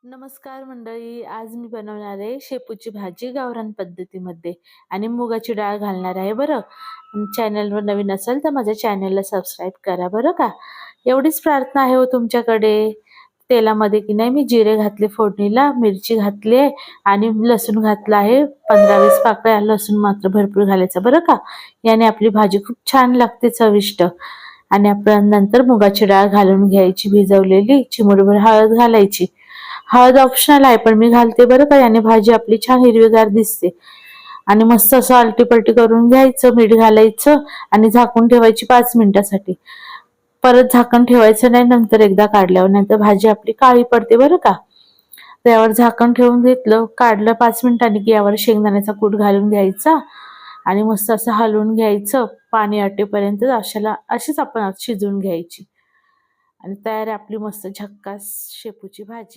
नमस्कार मंडळी, आज मी बनवणार आहे शेपूची भाजी गावरान पद्धतीमध्ये आणि मुगाची डाळ घालणार आहे बरं. चॅनलवर नवीन असेल तर माझ्या चॅनलला सबस्क्राईब करा बरं का. एवढीच प्रार्थना आहे हो तुमच्याकडे. तेलामध्ये की नाही मी जिरे घातले फोडणीला, मिरची घातली आहे आणि लसूण घातला आहे 15-20 पाकळ्या. लसूण मात्र भरपूर घालायचं बरं का. याने आपली भाजी खूप छान लागते, चविष्ट. आणि आपण नंतर मुगाची डाळ घालून घ्यायची भिजवलेली, चिमूटभर हळद घालायची. हळद ऑप्शनल आहे पण मी घालते बरं का, याने भाजी आपली छान हिरवीगार दिसते. आणि मस्त असं आलटीपलटी करून घ्यायचं, मीठ घालायचं आणि झाकून ठेवायची 5 मिनिटासाठी. परत झाकण ठेवायचं नाही नंतर एकदा काढल्यावर, नाही तर भाजी आपली काळी पडते बरं का. त्यावर झाकण ठेवून घेतलं, काढलं 5 मिनिटांनी की यावर शेंगदाण्याचा कूट घालून घ्यायचा आणि मस्त असं हलवून घ्यायचं पाणी आटेपर्यंत. अशीच आपण शिजवून घ्यायची आणि तयार आहे आपली मस्त झक्कास शेपूची भाजी.